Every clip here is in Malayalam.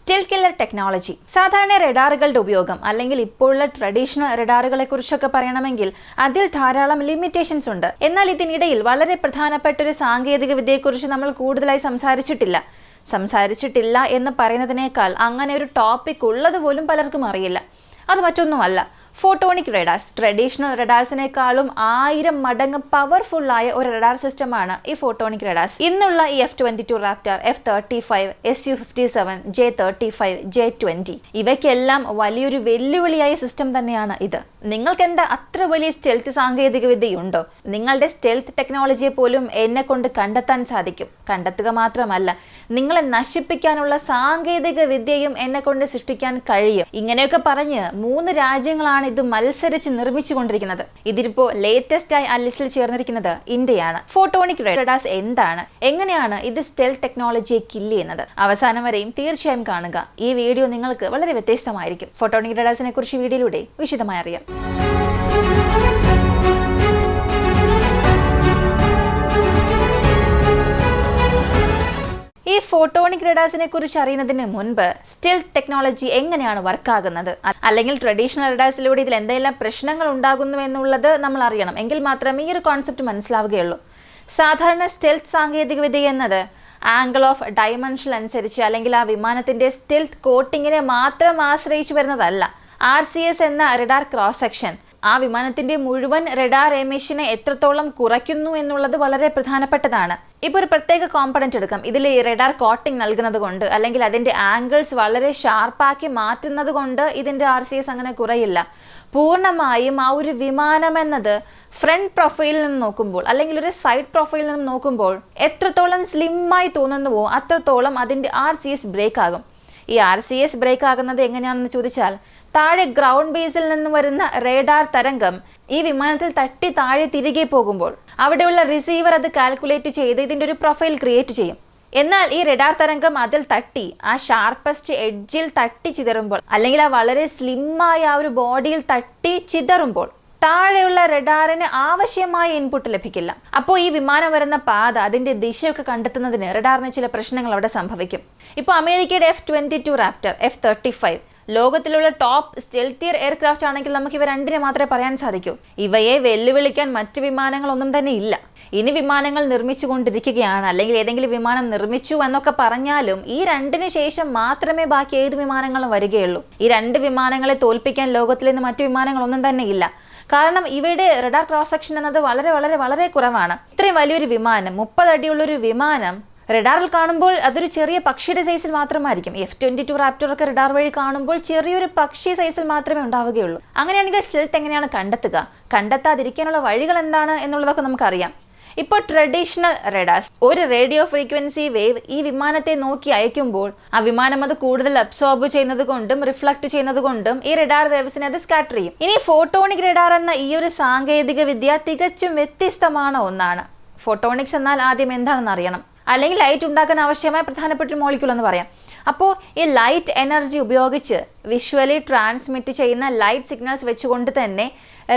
സ്റ്റിൽത്ത് കില്ലർ ടെക്നോളജി. സാധാരണ റഡാറുകളുടെ ഉപയോഗം അല്ലെങ്കിൽ ഇപ്പോഴുള്ള ട്രഡീഷണൽ റഡാറുകളെ കുറിച്ചൊക്കെ പറയണമെങ്കിൽ അതിൽ ധാരാളം ലിമിറ്റേഷൻസ് ഉണ്ട്. എന്നാൽ ഇതിനിടയിൽ വളരെ പ്രധാനപ്പെട്ട ഒരു സാങ്കേതിക വിദ്യയെക്കുറിച്ച് നമ്മൾ കൂടുതലായി സംസാരിച്ചിട്ടില്ല എന്ന് പറയുന്നതിനേക്കാൾ അങ്ങനെ ഒരു ടോപ്പിക് ഉള്ളത് പോലും പലർക്കും അറിയില്ല. അത് മറ്റൊന്നുമല്ല, ഫോട്ടോണിക് റഡാർസ്. ട്രഡീഷണൽ റഡാർസിനേക്കാളും 1000 മടങ്ങ് പവർഫുള്ളായ ഒരു റഡാർ സിസ്റ്റമാണ് ഈ ഫോട്ടോണിക് റഡാർസ്. ഇന്നുള്ള ഈ F-22 Raptor, F-35, Su-57, J-35, J-20 ഇവയ്ക്കെല്ലാം വലിയൊരു വെല്ലുവിളിയായ സിസ്റ്റം തന്നെയാണ് ഇത്. നിങ്ങൾക്ക് എന്താ അത്ര വലിയ സ്റ്റെൽത്ത് സാങ്കേതിക വിദ്യയുണ്ടോ? നിങ്ങളുടെ സ്റ്റെൽത്ത് ടെക്നോളജിയെ പോലും എന്നെ കൊണ്ട് കണ്ടെത്താൻ സാധിക്കും. കണ്ടെത്തുക മാത്രമല്ല, നിങ്ങളെ നശിപ്പിക്കാനുള്ള സാങ്കേതിക വിദ്യയും എന്നെ കൊണ്ട് സൃഷ്ടിക്കാൻ കഴിയും. ഇങ്ങനെയൊക്കെ പറഞ്ഞ് 3 രാജ്യങ്ങളാണ് ഇത് മത്സരിച്ച് നിർമ്മിച്ചു കൊണ്ടിരിക്കുന്നത്. ഇതിപ്പോ ലേറ്റസ്റ്റ് ആയി ആ ലിസ്റ്റിൽ ചേർന്നിരിക്കുന്നത് ഇന്ത്യയാണ്. ഫോട്ടോണിക് റഡാർസ് എന്താണ്, എങ്ങനെയാണ് ഇത് സ്റ്റെൽത്ത് ടെക്നോളജിയെ കില്ല് ചെയ്യുന്നത്? അവസാനം വരെയും തീർച്ചയായും കാണുക. ഈ വീഡിയോ നിങ്ങൾക്ക് വളരെ വ്യത്യസ്തമായിരിക്കും. ഫോട്ടോണിക് റഡാർസിനെ കുറിച്ച് വീഡിയോയിലൂടെ വിശദമായി അറിയാം. ഈ ഫോട്ടോണിക് റഡാർസിനെ കുറിച്ച് അറിയുന്നതിന് മുൻപ് സ്റ്റെൽത്ത് ടെക്നോളജി എങ്ങനെയാണ് വർക്കാകുന്നത്, അല്ലെങ്കിൽ ട്രഡീഷണൽ റഡാർസിലൂടെ ഇതിൽ എന്തെല്ലാം പ്രശ്നങ്ങൾ ഉണ്ടാകുന്നു എന്നുള്ളത് നമ്മൾ അറിയണം. എങ്കിൽ മാത്രമേ ഈ ഒരു കോൺസെപ്റ്റ് മനസ്സിലാവുകയുള്ളൂ. സാധാരണ സ്റ്റെൽത്ത് സാങ്കേതിക വിദ്യ എന്നത് ആംഗിൾ ഓഫ് ഡയമെൻഷൻ അനുസരിച്ച് അല്ലെങ്കിൽ ആ വിമാനത്തിന്റെ സ്റ്റെൽത്ത് കോട്ടിങ്ങിനെ മാത്രം ആശ്രയിച്ചു വരുന്നതല്ല. RCS എന്ന റഡാർ ക്രോസ് സെക്ഷൻ ആ വിമാനത്തിന്റെ മുഴുവൻ റഡാർ എമിഷനെ എത്രത്തോളം കുറയ്ക്കുന്നു എന്നുള്ളത് വളരെ പ്രധാനപ്പെട്ടതാണ്. ഇപ്പോൾ ഒരു പ്രത്യേക കോമ്പണന്റ് എടുക്കാം. ഇതിൽ റഡാർ കോട്ടിംഗ് നൽകുന്നത് കൊണ്ട് അല്ലെങ്കിൽ അതിന്റെ ആംഗിൾസ് വളരെ ഷാർപ്പാക്കി മാറ്റുന്നത് കൊണ്ട് ഇതിന്റെ RCS അങ്ങനെ കുറയില്ല. പൂർണ്ണമായും ആ ഒരു വിമാനം എന്നത് ഫ്രണ്ട് പ്രൊഫൈലിൽ നിന്ന് നോക്കുമ്പോൾ അല്ലെങ്കിൽ ഒരു സൈഡ് പ്രൊഫൈലിൽ നിന്ന് നോക്കുമ്പോൾ എത്രത്തോളം സ്ലിമ്മായി തോന്നുന്നുവോ അത്രത്തോളം അതിന്റെ RCS ബ്രേക്ക് ആകും. ഈ RCS ബ്രേക്ക് ആകുന്നത് എങ്ങനെയാണെന്ന് ചോദിച്ചാൽ, താഴെ ഗ്രൗണ്ട് ബേസിൽ നിന്ന് വരുന്ന റേഡാർ തരംഗം ഈ വിമാനത്തിൽ തട്ടി താഴെ തിരികെ പോകുമ്പോൾ അവിടെയുള്ള റിസീവർ അത് കാൽക്കുലേറ്റ് ചെയ്ത് ഇതിൻ്റെ ഒരു പ്രൊഫൈൽ ക്രിയേറ്റ് ചെയ്യും. എന്നാൽ ഈ റഡാർ തരംഗം അതിൽ തട്ടി ആ ഷാർപ്പസ്റ്റ് എഡ്ജിൽ തട്ടി ചിതറുമ്പോൾ അല്ലെങ്കിൽ ആ വളരെ സ്ലിമ്മായ ആ ഒരു ബോഡിയിൽ തട്ടി ചിതറുമ്പോൾ താഴെയുള്ള റഡാറിന് ആവശ്യമായ ഇൻപുട്ട് ലഭിക്കില്ല. അപ്പോൾ ഈ വിമാനം വരുന്ന പാത, അതിന്റെ ദിശയൊക്കെ കണ്ടെത്തുന്നതിന് റഡാറിന് ചില പ്രശ്നങ്ങൾ അവിടെ സംഭവിക്കും. ഇപ്പോൾ അമേരിക്കയുടെ F-22 റാപ്റ്റർ, F-35 ലോകത്തിലുള്ള ടോപ്പ് സ്റ്റെൽത്തിയർ എയർക്രാഫ്റ്റ് ആണെങ്കിൽ നമുക്ക് ഇവ രണ്ടിനെ മാത്രമേ പറയാൻ സാധിക്കൂ. ഇവയെ വെല്ലുവിളിക്കാൻ മറ്റു വിമാനങ്ങളൊന്നും തന്നെ ഇല്ല. ഇനി വിമാനങ്ങൾ നിർമ്മിച്ചു കൊണ്ടിരിക്കുകയാണ്, അല്ലെങ്കിൽ ഏതെങ്കിലും വിമാനം നിർമ്മിച്ചു എന്നൊക്കെ പറഞ്ഞാലും ഈ 2ന് ശേഷം മാത്രമേ ബാക്കി ഏത് വിമാനങ്ങളും വരികയുള്ളൂ. ഈ 2 വിമാനങ്ങളെ തോൽപ്പിക്കാൻ ലോകത്തിൽ നിന്ന് മറ്റു വിമാനങ്ങളൊന്നും തന്നെ ഇല്ല. കാരണം ഇവയുടെ റഡാർ ക്രോസ് സെക്ഷൻ എന്നത് വളരെ വളരെ വളരെ കുറവാണ്. ഇത്രയും വലിയൊരു വിമാനം, 30 അടിയുള്ളൊരു വിമാനം റഡാറിൽ കാണുമ്പോൾ അതൊരു ചെറിയ പക്ഷിയുടെ സൈസിൽ മാത്രമായിരിക്കും. F-22 റാപ്റ്റർ ഒക്കെ റഡാർ വഴി കാണുമ്പോൾ ചെറിയൊരു പക്ഷി സൈസിൽ മാത്രമേ ഉണ്ടാവുകയുള്ളൂ. അങ്ങനെയാണെങ്കിൽ സ്റ്റെൽത്ത് എങ്ങനെയാണ് കണ്ടെത്താതിരിക്കാനുള്ള വഴികൾ എന്താണ് എന്നുള്ളതൊക്കെ നമുക്കറിയാം. ഇപ്പോൾ ട്രഡീഷണൽ റഡാർസ് ഒരു റേഡിയോ ഫ്രീക്വൻസി വേവ് ഈ വിമാനത്തെ നോക്കി അയക്കുമ്പോൾ ആ വിമാനം അത് കൂടുതൽ അബ്സോർബ് ചെയ്യുന്നത് കൊണ്ടും റിഫ്ലക്ട് ചെയ്യുന്നത് കൊണ്ടും ഈ റഡാർ വേവ്സിനെ അത് സ്കാറ്റർ ചെയ്യും. ഇനി ഫോട്ടോണിക് റഡാർ എന്ന ഈ ഒരു സാങ്കേതിക വിദ്യ തികച്ചും വ്യത്യസ്തமான ഒന്നാണ്. ഫോട്ടോണിക്സ് എന്നാൽ ആദ്യം എന്താണെന്ന് അറിയണം, അല്ലെങ്കിൽ ലൈറ്റ് ഉണ്ടാക്കാൻ ആവശ്യമായ പ്രധാനപ്പെട്ട ഒരു മോളിക്യൂൾ എന്ന് പറയാം. അപ്പോൾ ഈ ലൈറ്റ് എനർജി ഉപയോഗിച്ച് വിഷ്വലി ട്രാൻസ്മിറ്റ് ചെയ്യുന്ന ലൈറ്റ് സിഗ്നൽസ് വെച്ചുകൊണ്ട് തന്നെ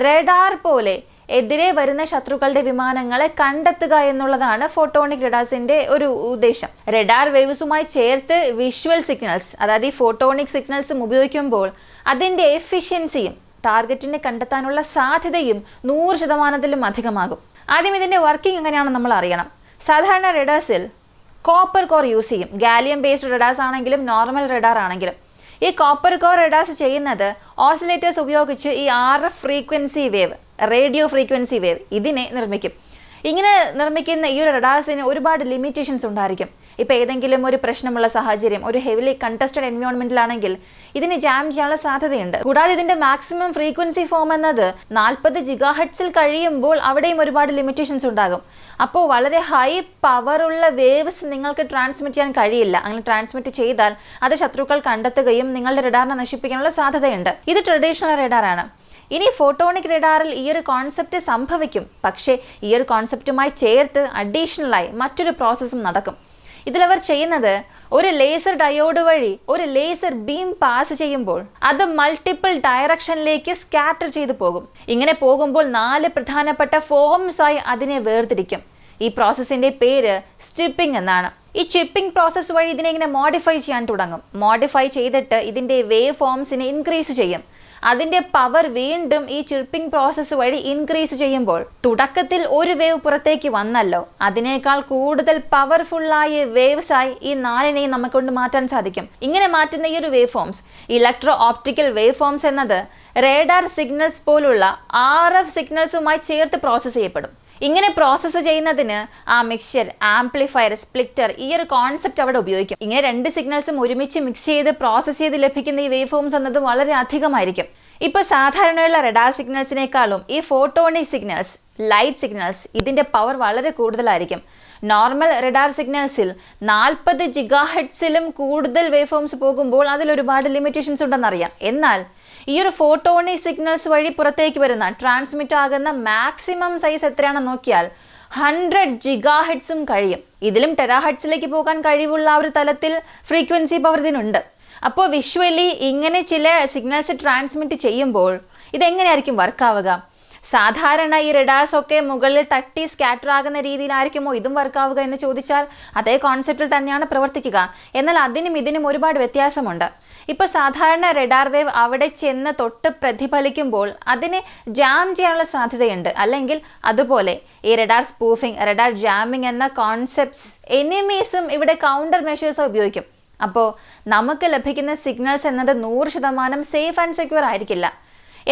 റഡാർ പോലെ എതിരെ വരുന്ന ശത്രുക്കളുടെ വിമാനങ്ങളെ കണ്ടെത്തുക എന്നുള്ളതാണ് ഫോട്ടോണിക് റഡാർസിന്റെ ഒരു ഉദ്ദേശം. റഡാർ വേവ്സുമായി ചേർത്ത് വിഷ്വൽ സിഗ്നൽസ്, അതായത് ഈ ഫോട്ടോണിക് സിഗ്നൽസും ഉപയോഗിക്കുമ്പോൾ അതിന്റെ എഫിഷ്യൻസിയും ടാർഗറ്റിനെ കണ്ടെത്താനുള്ള സാധ്യതയും 100% അധികമാകും. ആദ്യം ഇതിന്റെ വർക്കിംഗ് എങ്ങനെയാണെന്ന് നമ്മൾ അറിയണം. സാധാരണ റഡാർസിൽ കോപ്പർ കോർ യൂസ് ചെയ്യും. ഗാലിയം ബേസ്ഡ് റഡാർസ് ആണെങ്കിലും നോർമൽ റഡാർ ആണെങ്കിലും ഈ കോപ്പർ കോർ റഡാർസ് ചെയ്യുന്നത് ഓസിലേറ്റേഴ്സ് ഉപയോഗിച്ച് ഈ RF frequency wave, radio frequency wave ഇതിനെ നിർമ്മിക്കും. ഇങ്ങനെ നിർമ്മിക്കുന്ന ഈ ഒരു റഡാർസിന് ഒരുപാട് ലിമിറ്റേഷൻസ് ഉണ്ടായിരിക്കും. ഇപ്പോൾ ഏതെങ്കിലും ഒരു പ്രശ്നമുള്ള സാഹചര്യം, ഒരു ഹെവിലി കണ്ടസ്റ്റഡ് എൻവയോൺമെന്റിലാണെങ്കിൽ ഇതിന് ജാം ചെയ്യാനുള്ള സാധ്യതയുണ്ട്. കൂടാതെ ഇതിന്റെ മാക്സിമം ഫ്രീക്വൻസി ഫോം എന്നത് 40 GHz കഴിയുമ്പോൾ അവിടെയും ഒരുപാട് ലിമിറ്റേഷൻസ് ഉണ്ടാകും. അപ്പോൾ വളരെ ഹൈ പവറുള്ള വേവ്സ് നിങ്ങൾക്ക് ട്രാൻസ്മിറ്റ് ചെയ്യാൻ കഴിയില്ല. അങ്ങനെ ട്രാൻസ്മിറ്റ് ചെയ്താൽ അത് ശത്രുക്കൾ കണ്ടെത്തുകയും നിങ്ങളുടെ റഡാറിനെ നശിപ്പിക്കാനുള്ള സാധ്യതയുണ്ട്. ഇത് ട്രഡീഷണൽ റഡാറാണ്. ഇനി ഫോട്ടോണിക് റഡാറിൽ ഈ ഒരു കോൺസെപ്റ്റ് സംഭവിക്കും, പക്ഷേ ഈ ഒരു കോൺസെപ്റ്റുമായി ചേർത്ത് അഡീഷണലായി മറ്റൊരു പ്രോസസ്സും നടക്കും. ഇതിലവർ ചെയ്യുന്നത് ഒരു ലേസർ ഡയോഡ് വഴി ഒരു ലേസർ ബീം പാസ് ചെയ്യുമ്പോൾ അത് മൾട്ടിപ്പിൾ ഡയറക്ഷനിലേക്ക് സ്കാറ്റർ ചെയ്തു പോകും. ഇങ്ങനെ പോകുമ്പോൾ 4 പ്രധാനപ്പെട്ട ഫോംസായി അതിനെ വേർതിരിക്കും. ഈ പ്രോസസ്സിന്റെ പേര് സ്ട്രിപ്പിംഗ് എന്നാണ്. ഈ ചിപ്പിംഗ് പ്രോസസ്സ് വഴി ഇതിനെ ഇങ്ങനെ മോഡിഫൈ ചെയ്യാൻ തുടങ്ങും. മോഡിഫൈ ചെയ്തിട്ട് ഇതിൻ്റെ വേവ് ഫോംസിനെ ഇൻക്രീസ് ചെയ്യും. അതിൻ്റെ പവർ വീണ്ടും ഈ ചിപ്പിംഗ് പ്രോസസ്സ് വഴി ഇൻക്രീസ് ചെയ്യുമ്പോൾ തുടക്കത്തിൽ ഒരു വേവ് പുറത്തേക്ക് വന്നല്ലോ, അതിനേക്കാൾ കൂടുതൽ പവർഫുള്ളായ വേവ്സായി ഈ 4നെയും നമുക്കൊണ്ട് മാറ്റാൻ സാധിക്കും. ഇങ്ങനെ മാറ്റുന്ന ഈ ഒരു wave forms, electro optical wave forms എന്നത് റേഡാർ സിഗ്നൽസ് പോലുള്ള RF സിഗ്നൽസുമായി ചേർത്ത് പ്രോസസ്സ് ചെയ്യപ്പെടും. ഇങ്ങനെ പ്രോസസ്സ് ചെയ്യുന്നതിന് ആ മിക്സ്ചർ, ആംപ്ലിഫയർ, സ്പ്ലിറ്റർ ഈ ഒരു കോൺസെപ്റ്റ് അവിടെ ഉപയോഗിക്കും. ഇങ്ങനെ 2 സിഗ്നൽസും ഒരുമിച്ച് മിക്സ് ചെയ്ത് പ്രോസസ്സ് ചെയ്ത് ലഭിക്കുന്ന ഈ വേവ് ഫോംസ് എന്നത് വളരെ അധികമായിരിക്കും. ഇപ്പോൾ സാധാരണയുള്ള റഡാർ സിഗ്നൽസിനേക്കാളും ഈ ഫോട്ടോണിക് സിഗ്നൽസ്, ലൈറ്റ് സിഗ്നൽസ് ഇതിൻ്റെ പവർ വളരെ കൂടുതലായിരിക്കും. നോർമൽ റഡാർ സിഗ്നൽസിൽ 40 GHz കൂടുതൽ വേവ് ഫോംസ് പോകുമ്പോൾ അതിൽ ഒരുപാട് ലിമിറ്റേഷൻസ് ഉണ്ടെന്നറിയാം. എന്നാൽ ഈ ഒരു ഫോട്ടോണിക് സിഗ്നൽസ് വഴി പുറത്തേക്ക് വരുന്ന ട്രാൻസ്മിറ്റ് ആകുന്ന മാക്സിമം സൈസ് എത്രയാണെന്ന് നോക്കിയാൽ 100 GHz കഴിയും. ഇതിലും ടെറാഹെഡ്സിലേക്ക് പോകാൻ കഴിവുള്ള ആ ഒരു തലത്തിൽ ഫ്രീക്വൻസി പവർ ഇതിനുണ്ട്. അപ്പോൾ വിഷ്വലി ഇങ്ങനെ ചില സിഗ്നൽസ് ട്രാൻസ്മിറ്റ് ചെയ്യുമ്പോൾ ഇതെങ്ങനെയായിരിക്കും വർക്കാവുക? സാധാരണ ഈ റഡാർസ് ഒക്കെ മുകളിൽ തട്ടി സ്കാറ്റർ ആകുന്ന രീതിയിലായിരിക്കുമോ ഇതും വർക്കാവുക എന്ന് ചോദിച്ചാൽ അതേ കോൺസെപ്റ്റിൽ തന്നെയാണ് പ്രവർത്തിക്കുക. എന്നാൽ അതിനും ഇതിനും ഒരുപാട് വ്യത്യാസമുണ്ട്. ഇപ്പോൾ സാധാരണ റഡാർ വേവ് അവിടെ ചെന്ന് തൊട്ട് പ്രതിഫലിക്കുമ്പോൾ അതിനെ ജാം ചെയ്യാനുള്ള സാധ്യതയുണ്ട്. അല്ലെങ്കിൽ അതുപോലെ ഈ റഡാർ സ്പൂഫിംഗ്, റഡാർ ജാമിംഗ് എന്ന കോൺസെപ്റ്റ്സ് എനിമീസും ഇവിടെ കൗണ്ടർ മെഷേഴ്സ് ഉപയോഗിക്കും. അപ്പോൾ നമുക്ക് ലഭിക്കുന്ന സിഗ്നൽസ് എന്നത് 100% സേഫ് ആൻഡ് സെക്യൂർ ആയിരിക്കില്ല.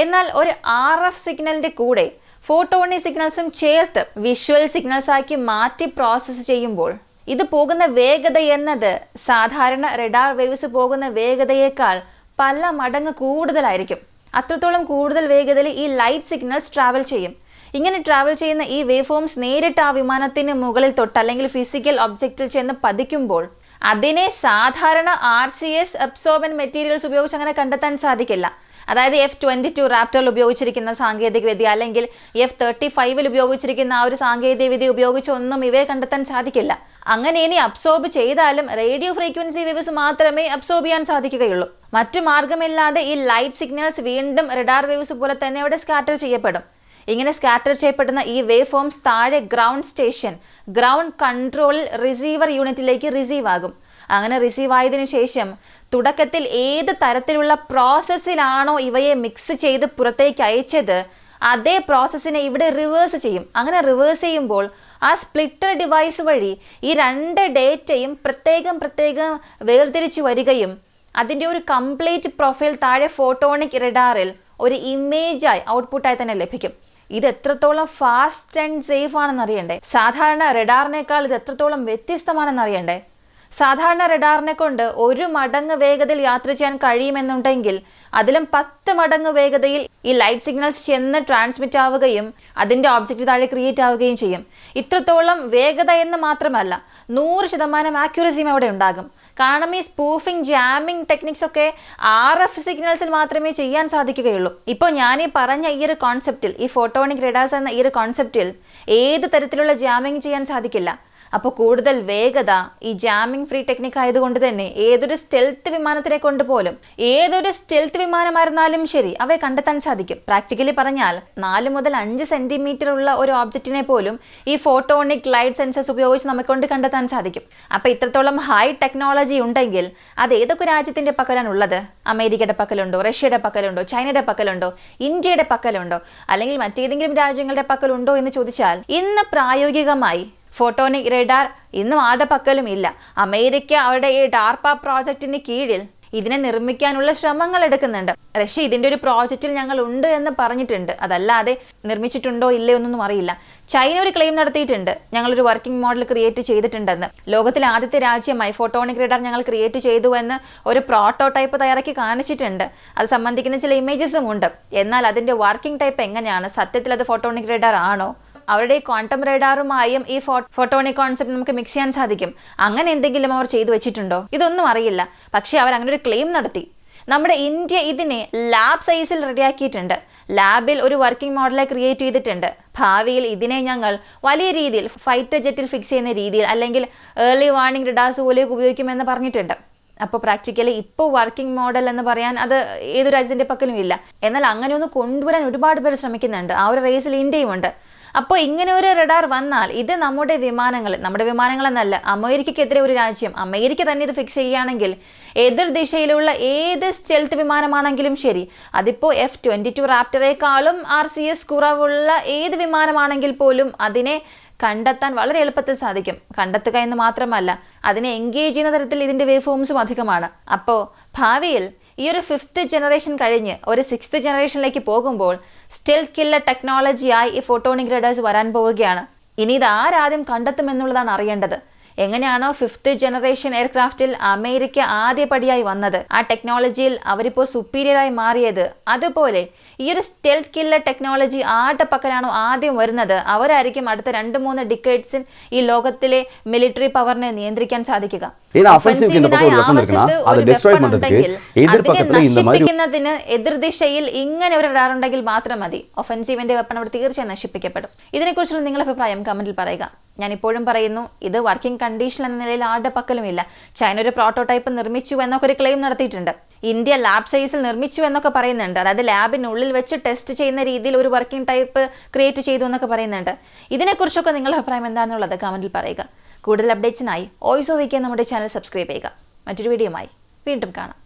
എന്നാൽ ഒരു RF സിഗ്നലിൻ്റെ കൂടെ ഫോട്ടോണിക് സിഗ്നൽസും ചേർത്ത് വിഷ്വൽ സിഗ്നൽസ് ആക്കി മാറ്റി പ്രോസസ്സ് ചെയ്യുമ്പോൾ ഇത് പോകുന്ന വേഗത എന്നത് സാധാരണ റഡാർ വേവ്സ് പോകുന്ന വേഗതയേക്കാൾ പല മടങ്ങ് കൂടുതലായിരിക്കും. അത്രത്തോളം കൂടുതൽ വേഗതയിൽ ഈ ലൈറ്റ് സിഗ്നൽസ് ട്രാവൽ ചെയ്യും. ഇങ്ങനെ ട്രാവൽ ചെയ്യുന്ന ഈ വേവ് ഫോംസ് നേരിട്ട് ആ വിമാനത്തിന് മുകളിൽ തൊട്ട് അല്ലെങ്കിൽ ഫിസിക്കൽ ഒബ്ജക്റ്റിൽ ചെന്ന് പതിക്കുമ്പോൾ അതിനെ സാധാരണ RCS അബ്സോർബൻ മെറ്റീരിയൽസ് ഉപയോഗിച്ച് അങ്ങനെ കണ്ടെത്താൻ സാധിക്കില്ല. അതായത് F-22 റാപ്റ്ററിൽ ഉപയോഗിച്ചിരിക്കുന്ന സാങ്കേതികവിദ്യ അല്ലെങ്കിൽ F-35 ഉപയോഗിച്ചിരിക്കുന്ന ആ ഒരു സാങ്കേതികവിദ്യ ഉപയോഗിച്ചൊന്നും ഇവയെ കണ്ടെത്താൻ സാധിക്കില്ല. അങ്ങനെ ഇനി അബ്സോർബ് ചെയ്താലും റേഡിയോ ഫ്രീക്വൻസി വേവ്സ് മാത്രമേ അബ്സോർബ് ചെയ്യാൻ സാധിക്കുകയുള്ളൂ. മറ്റു മാർഗമില്ലാതെ ഈ ലൈറ്റ് സിഗ്നൽസ് വീണ്ടും റഡാർ വേവ്സ് പോലെ തന്നെ അവിടെ സ്കാറ്റർ ചെയ്യപ്പെടും. ഇങ്ങനെ സ്കാറ്റർ ചെയ്യപ്പെടുന്ന ഈ വേവ് ഫോംസ് താഴെ ഗ്രൗണ്ട് സ്റ്റേഷൻ, ഗ്രൗണ്ട് കൺട്രോളിൽ റിസീവർ യൂണിറ്റിലേക്ക് റിസീവ് ആകും. അങ്ങനെ റിസീവ് ആയതിനു ശേഷം തുടക്കത്തിൽ ഏത് തരത്തിലുള്ള പ്രോസസ്സിലാണോ ഇവയെ മിക്സ് ചെയ്ത് പുറത്തേക്ക് അയച്ചത് അതേ പ്രോസസ്സിനെ ഇവിടെ റിവേഴ്സ് ചെയ്യും. അങ്ങനെ റിവേഴ്സ് ചെയ്യുമ്പോൾ ആ സ്പ്ലിറ്റർ ഡിവൈസ് വഴി ഈ 2 ഡേറ്റയും പ്രത്യേകം വേർതിരിച്ചു വരികയും അതിൻ്റെ ഒരു കംപ്ലീറ്റ് പ്രൊഫൈൽ താഴെ ഫോട്ടോണിക് റഡാറിൽ ഒരു ഇമേജായി ഔട്ട്പുട്ടായി തന്നെ ലഭിക്കും. ഇത് എത്രത്തോളം ഫാസ്റ്റ് ആൻഡ് സേഫ് ആണെന്ന് അറിയണ്ടേ? സാധാരണ റഡാറിനേക്കാൾ ഇത് എത്രത്തോളം വ്യത്യസ്തമാണെന്ന് അറിയണ്ടേ? സാധാരണ റഡാറിനെ കൊണ്ട് 1 മടങ്ങ് വേഗതയിൽ യാത്ര ചെയ്യാൻ കഴിയുമെന്നുണ്ടെങ്കിൽ അതിലും 10 മടങ്ങ് വേഗതയിൽ ഈ ലൈറ്റ് സിഗ്നൽസ് ചെന്ന് ട്രാൻസ്മിറ്റ് ആവുകയും അതിൻ്റെ ഒബ്ജക്റ്റ് താഴെ ക്രിയേറ്റ് ആവുകയും ചെയ്യും. ഇത്രത്തോളം വേഗത എന്ന് മാത്രമല്ല 100% ആക്യുറസിയും അവിടെ ഉണ്ടാകും. കാരണം ഈ സ്പൂഫിംഗ്, ജാമിംഗ് ടെക്നിക്സ് ഒക്കെ RF സിഗ്നൽസിൽ മാത്രമേ ചെയ്യാൻ സാധിക്കുകയുള്ളൂ. ഇപ്പോൾ ഞാൻ ഈ പറഞ്ഞ ഈ ഒരു കോൺസെപ്റ്റിൽ, ഈ ഫോട്ടോണിക് റഡാർസ് എന്ന ഈ ഒരു കോൺസെപ്റ്റിൽ ഏത് തരത്തിലുള്ള ജാമിംഗ് ചെയ്യാൻ സാധിക്കില്ല. അപ്പോൾ കൂടുതൽ വേഗത ഈ ജാമിംഗ് ഫ്രീ ടെക്നിക് ആയതുകൊണ്ട് തന്നെ ഏതൊരു സ്റ്റെൽത്ത് വിമാനത്തിനെ കൊണ്ട് പോലും, ഏതൊരു സ്റ്റെൽത്ത് വിമാനമായിരുന്നാലും ശരി, അവയെ കണ്ടെത്താൻ സാധിക്കും. പ്രാക്ടിക്കലി പറഞ്ഞാൽ 4 മുതൽ 5 സെന്റിമീറ്റർ ഉള്ള ഒരു ഓബ്ജക്റ്റിനെ പോലും ഈ ഫോട്ടോണിക് ലൈറ്റ് സെൻസേഴ്സ് ഉപയോഗിച്ച് നമുക്കൊണ്ട് കണ്ടെത്താൻ സാധിക്കും. അപ്പോൾ ഇത്രത്തോളം ഹൈ ടെക്നോളജി ഉണ്ടെങ്കിൽ അത് ഏതൊക്കെ രാജ്യത്തിൻ്റെ പക്കലാണ് ഉള്ളത്? അമേരിക്കയുടെ പക്കലുണ്ടോ? റഷ്യയുടെ പക്കലുണ്ടോ? ചൈനയുടെ പക്കലുണ്ടോ? ഇന്ത്യയുടെ പക്കലുണ്ടോ? അല്ലെങ്കിൽ മറ്റേതെങ്കിലും രാജ്യങ്ങളുടെ പക്കലുണ്ടോ എന്ന് ചോദിച്ചാൽ ഇന്ന് പ്രായോഗികമായി ഫോട്ടോണിക് റഡാർ ഇന്നും ആരുടെ പക്കലും ഇല്ല. അമേരിക്ക അവരുടെ ഈ ഡാർപ പ്രോജക്റ്റിന് കീഴിൽ ഇതിനെ നിർമ്മിക്കാനുള്ള ശ്രമങ്ങൾ എടുക്കുന്നുണ്ട്. റഷ്യ ഇതിൻ്റെ ഒരു പ്രോജക്റ്റിൽ ഞങ്ങൾ ഉണ്ട് എന്ന് പറഞ്ഞിട്ടുണ്ട്. അതല്ലാതെ നിർമ്മിച്ചിട്ടുണ്ടോ ഇല്ലയോ എന്നൊന്നും അറിയില്ല. ചൈന ഒരു ക്ലെയിം നടത്തിയിട്ടുണ്ട്, ഞങ്ങളൊരു വർക്കിംഗ് മോഡൽ ക്രിയേറ്റ് ചെയ്തിട്ടുണ്ടെന്ന്. ലോകത്തിലെ ആദ്യത്തെ രാജ്യമായി ഫോട്ടോണിക് റഡാർ ഞങ്ങൾ ക്രിയേറ്റ് ചെയ്തു എന്ന് ഒരു പ്രോട്ടോടൈപ്പ് തയ്യാറാക്കി കാണിച്ചിട്ടുണ്ട്. അത് സംബന്ധിക്കുന്ന ചില ഇമേജസും ഉണ്ട്. എന്നാൽ അതിൻ്റെ വർക്കിംഗ് ടൈപ്പ് എങ്ങനെയാണ്? സത്യത്തിൽ അത് ഫോട്ടോണിക് റഡാർ ആണോ? അവരുടെ ക്വാണ്ടം റഡാറുമായും ഈ ഫോട്ടോണിക് കോൺസെപ്റ്റ് നമുക്ക് മിക്സ് ചെയ്യാൻ സാധിക്കും. അങ്ങനെ എന്തെങ്കിലും അവർ ചെയ്തു വെച്ചിട്ടുണ്ടോ? ഇതൊന്നും അറിയില്ല. പക്ഷേ അവർ അങ്ങനെ ഒരു ക്ലെയിം നടത്തി. നമ്മുടെ ഇന്ത്യ ഇതിനെ ലാബ് സൈസിൽ റെഡിയാക്കിയിട്ടുണ്ട്. ലാബിൽ ഒരു വർക്കിംഗ് മോഡലെ ക്രിയേറ്റ് ചെയ്തിട്ടുണ്ട്. ഭാവിയിൽ ഇതിനെ ഞങ്ങൾ വലിയ രീതിയിൽ ഫൈറ്റർ ജെറ്റിൽ ഫിക്സ് ചെയ്യുന്ന രീതിയിൽ അല്ലെങ്കിൽ ഏർലി വാർണിംഗ് റഡാർസ് പോലെയൊക്കെ ഉപയോഗിക്കുമെന്ന് പറഞ്ഞിട്ടുണ്ട്. അപ്പോൾ പ്രാക്ടിക്കലി ഇപ്പോൾ വർക്കിംഗ് മോഡൽ എന്ന് പറയാൻ അത് ഏതു രാജ്യത്തിൻ്റെ പക്കലും ഇല്ല. എന്നാൽ അങ്ങനെ ഒന്ന് കൊണ്ടുവരാൻ ഒരുപാട് പേർ ശ്രമിക്കുന്നുണ്ട്. ആ ഒരു റേസിൽ ഇന്ത്യയും ഉണ്ട്. അപ്പോൾ ഇങ്ങനെ ഒരു റഡാർ വന്നാൽ ഇത് നമ്മുടെ വിമാനങ്ങളെന്നല്ല, അമേരിക്കയ്ക്കെതിരെ ഒരു രാജ്യം, അമേരിക്ക തന്നെ ഇത് ഫിക്സ് ചെയ്യുകയാണെങ്കിൽ എതിർ ദിശയിലുള്ള ഏത് സ്റ്റെൽത്ത് വിമാനമാണെങ്കിലും ശരി, അതിപ്പോൾ F-22 റാപ്റ്ററേക്കാളും RCS കുറവുള്ള ഏത് വിമാനമാണെങ്കിൽ പോലും അതിനെ കണ്ടെത്താൻ വളരെ എളുപ്പത്തിൽ സാധിക്കും. കണ്ടെത്തുക എന്ന് മാത്രമല്ല, അതിനെ എൻഗേജ് ചെയ്യുന്ന തരത്തിൽ ഇതിൻ്റെ വേവ് ഫോംസും അധികമാണ്. അപ്പോൾ ഭാവിയിൽ ഈ ഒരു 5th ജനറേഷൻ കഴിഞ്ഞ് ഒരു 6th ജനറേഷനിലേക്ക് പോകുമ്പോൾ സ്റ്റെൽത്ത് കില്ലർ ടെക്നോളജിയായി ഈ ഫോട്ടോണിക് റഡാർസ് വരാൻ പോവുകയാണ്. ഇനി ഇത് ആരാദ്യം കണ്ടെത്തുമെന്നുള്ളതാണ് അറിയേണ്ടത്. എങ്ങനെയാണോ 5th ജനറേഷൻ എയർക്രാഫ്റ്റിൽ അമേരിക്ക ആദ്യപടിയായി വന്നത്, ആ ടെക്നോളജിയിൽ അവരിപ്പോൾ സുപ്പീരിയറായി മാറിയത്, അതുപോലെ ഈ ഒരു സ്റ്റെൽത്ത് കില്ലർ ടെക്നോളജി ആരുടെ പക്കലാണോ ആദ്യം വരുന്നത് അവരായിരിക്കും അടുത്ത 2-3 ഡിക്കേഡ്സിൽ ഈ ലോകത്തിലെ മിലിറ്ററി പവറിനെ നിയന്ത്രിക്കാൻ സാധിക്കുക. നശിപ്പിക്കുന്നതിന് എതിർദിശയിൽ ഇങ്ങനെ ഒരു റഡാർ ഉണ്ടെങ്കിൽ മാത്രം മതി. ഒഫൻസീവിന്റെ വെപ്പൺ അവിടെ തീർച്ചയായും നശിപ്പിക്കപ്പെടും. ഇതിനെക്കുറിച്ചുള്ള നിങ്ങളുടെ അഭിപ്രായം കമന്റിൽ പറയുക. ഞാൻ ഇപ്പോഴും പറയുന്നു, ഇത് വർക്കിംഗ് കണ്ടീഷൻ എന്ന നിലയിൽ ആരുടെ പക്കലുമില്ല. ചൈന ഒരു പ്രോട്ടോടൈപ്പ് നിർമ്മിച്ചു എന്നൊക്കെ ഒരു ക്ലെയിം നടത്തിയിട്ടുണ്ട്. ഇന്ത്യ ലാബ് സൈസിൽ നിർമ്മിച്ചു എന്നൊക്കെ പറയുന്നുണ്ട്. അതായത് ലാബിനുള്ളിൽ വെച്ച് ടെസ്റ്റ് ചെയ്യുന്ന രീതിയിൽ ഒരു വർക്കിംഗ് ടൈപ്പ് ക്രിയേറ്റ് ചെയ്തു എന്നൊക്കെ പറയുന്നുണ്ട്. ഇതിനെക്കുറിച്ചൊക്കെ നിങ്ങളുടെ അഭിപ്രായം എന്താണെന്നുള്ളത് കമന്റിൽ പറയുക. കൂടുതൽ അപ്ഡേറ്റ്സിനായി വോയിസ് ഓഫ് നമ്മുടെ ചാനൽ സബ്സ്ക്രൈബ് ചെയ്യുക. മറ്റൊരു വീഡിയോയുമായി വീണ്ടും കാണാം.